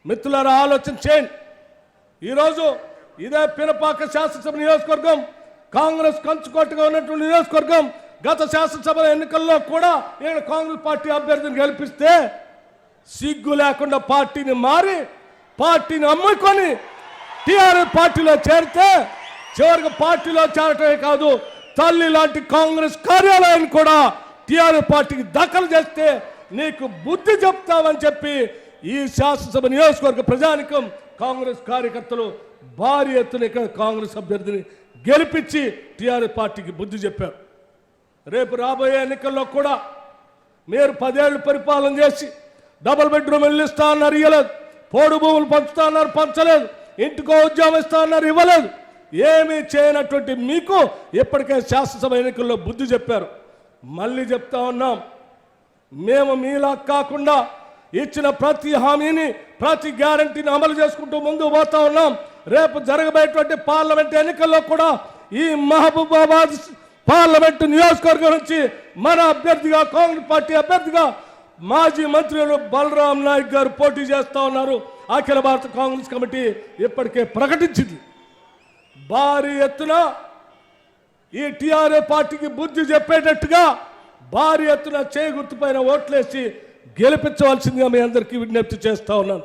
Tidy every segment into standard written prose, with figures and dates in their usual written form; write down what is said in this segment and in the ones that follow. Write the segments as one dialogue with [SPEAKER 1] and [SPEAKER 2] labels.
[SPEAKER 1] మిత్రులారా ఆలోచన చేయండి. ఈరోజు ఇదే పినపాక శాసనసభ నియోజకవర్గం కాంగ్రెస్ కంచుకోటగా ఉన్నటువంటి నియోజకవర్గం. గత శాసనసభ ఎన్నికల్లో కూడా నేను కాంగ్రెస్ పార్టీ అభ్యర్థిని గెలిపిస్తే సిగ్గు లేకుండా పార్టీని మారి పార్టీని అమ్ముకొని టీఆర్ఎస్ పార్టీలో చేరితే చివరికి పార్టీలో చేరటమే కాదు తల్లి లాంటి కాంగ్రెస్ కార్యాలయాన్ని కూడా టీఆర్ఎస్ పార్టీకి దఖలు చేస్తే నీకు బుద్ధి చెప్తామని చెప్పి ఈ శాసనసభ నియోజకవర్గ ప్రజానికం కాంగ్రెస్ కార్యకర్తలు భారీ ఎత్తున ఇక్కడ కాంగ్రెస్ అభ్యర్థిని గెలిపించి టీఆర్ఎస్ పార్టీకి బుద్ధి చెప్పారు. రేపు రాబోయే ఎన్నికల్లో కూడా మీరు 10 ఏళ్ళు పరిపాలన చేసి డబుల్ బెడ్రూమ్ ఇల్లు ఇస్తా అన్నారు, ఇవ్వలేదు. పోడు భూములు పంచుతా అన్నారు, పంచలేదు. ఇంటికో ఉద్యోగం ఇస్తా అన్నారు, ఇవ్వలేదు. ఏమీ చేయనటువంటి మీకు ఇప్పటికే శాసనసభ ఎన్నికల్లో బుద్ధి చెప్పారు. మళ్ళీ చెప్తా ఉన్నాం, మేము మీలా కాకుండా ఇచ్చిన ప్రతి హామీని ప్రతి గ్యారంటీని అమలు చేసుకుంటూ ముందుకు పోతా ఉన్నాం. రేపు జరగబోయేటువంటి పార్లమెంట్ ఎన్నికల్లో కూడా ఈ మహబూబాబాద్ పార్లమెంటు నియోజకవర్గం నుంచి మన అభ్యర్థిగా కాంగ్రెస్ పార్టీ అభ్యర్థిగా మాజీ మంత్రులు బలరాం నాయక్ గారు పోటీ చేస్తా ఉన్నారు. అఖిల భారత కాంగ్రెస్ కమిటీ ఇప్పటికే ప్రకటించింది. భారీ ఎత్తున ఈ టీఆర్ఎస్ పార్టీకి బుద్ధి చెప్పేటట్టుగా భారీ ఎత్తున చేయి గుర్తుపైన ఓట్లేసి గెలిపించవలసిందిగా మీ అందరికీ విజ్ఞప్తి చేస్తా ఉన్నాను.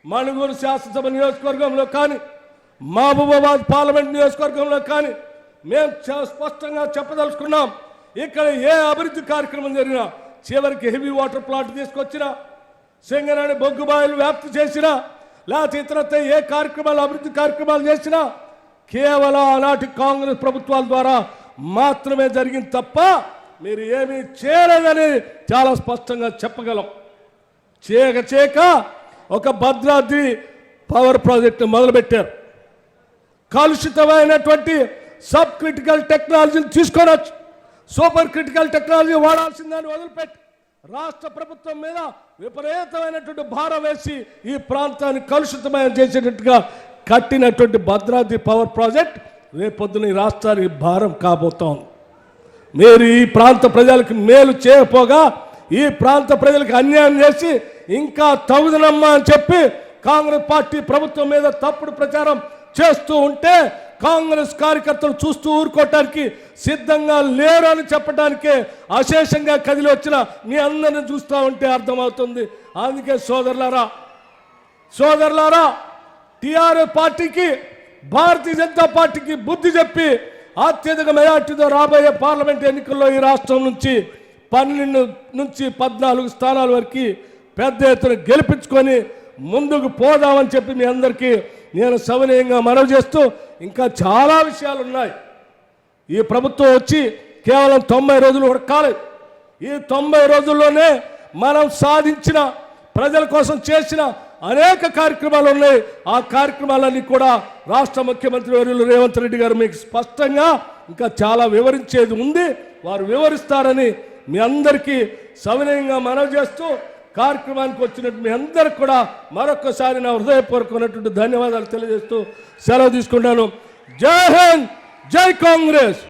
[SPEAKER 1] మణుగూరు శాసనసభ నియోజకవర్గంలో కానీ మహబూబాబాద్ పార్లమెంట్ నియోజకవర్గంలో కానీ మేము స్పష్టంగా చెప్పదలుచుకున్నాం, ఇక్కడ ఏ అభివృద్ధి కార్యక్రమం జరిగినా, చివరికి హెవీ వాటర్ ప్లాంట్ తీసుకొచ్చినా, సింగరేణి బొగ్గుబాయిలు వ్యాప్తి చేసినా, లేకపోతే ఇతరత్ర ఏ కార్యక్రమాలు అభివృద్ధి కార్యక్రమాలు చేసినా కేవలం ఆనాటి కాంగ్రెస్ ప్రభుత్వాల ద్వారా మాత్రమే జరిగింది తప్ప మీరు ఏమీ చేయలేదని చాలా స్పష్టంగా చెప్పగలం. చేయక ఒక భద్రాద్రి పవర్ ప్రాజెక్టు మొదలుపెట్టారు. కలుషితమైనటువంటి సబ్ క్రిటికల్ టెక్నాలజీని తీసుకొనొచ్చు, సూపర్ క్రిటికల్ టెక్నాలజీ వాడాల్సిందని వదిలిపెట్టి రాష్ట్ర ప్రభుత్వం మీద విపరీతమైనటువంటి భారం వేసి ఈ ప్రాంతాన్ని కలుషితమైన చేసేటట్టుగా కట్టినటువంటి భద్రాద్రి పవర్ ప్రాజెక్ట్ రేపొద్దున ఈ రాష్ట్రానికి భారం కాబోతాం. మీరు ఈ ప్రాంత ప్రజలకు మేలు చేయకపోగా ఈ ప్రాంత ప్రజలకు అన్యాయం చేసి ఇంకా తగుదనమ్మా అని చెప్పి కాంగ్రెస్ పార్టీ ప్రభుత్వం మీద తప్పుడు ప్రచారం చేస్తూ ఉంటే కాంగ్రెస్ కార్యకర్తలు చూస్తూ ఊరుకోవటానికి సిద్ధంగా లేరు అని చెప్పడానికే అశేషంగా కదిలి వచ్చిన మీ అందరిని చూస్తూ ఉంటే అర్థమవుతుంది. అందుకే సోదరులారా టీఆర్ఎస్ పార్టీకి భారతీయ జనతా పార్టీకి బుద్ధి చెప్పి అత్యధిక మెజార్టీతో రాబోయే పార్లమెంట్ ఎన్నికల్లో ఈ రాష్ట్రం నుంచి 12 నుంచి 14 స్థానాల వరకు పెద్ద ఎత్తున గెలిపించుకొని ముందుకు పోదామని చెప్పి మీ అందరికీ నేను సవినయంగా మనవి చేస్తూ, ఇంకా చాలా విషయాలు ఉన్నాయి. ఈ ప్రభుత్వం వచ్చి కేవలం 90 రోజులు ఉడకాలి. ఈ 90 రోజుల్లోనే మనం సాధించిన ప్రజల కోసం చేసిన అనేక కార్యక్రమాలు ఉన్నాయి. ఆ కార్యక్రమాలన్నీ కూడా రాష్ట్ర ముఖ్యమంత్రి వర్యులు రేవంత్ రెడ్డి గారు మీకు స్పష్టంగా ఇంకా చాలా వివరించేది ఉంది. వారు వివరిస్తారని మీ అందరికీ సవినయంగా మనవి చేస్తూ కార్యక్రమానికి వచ్చినట్టు మీ అందరికి కూడా మరొకసారి నా హృదయపూర్వకమైనటువంటి ధన్యవాదాలు తెలియజేస్తూ సెలవు తీసుకుంటాను. జై హింద్, జై కాంగ్రెస్.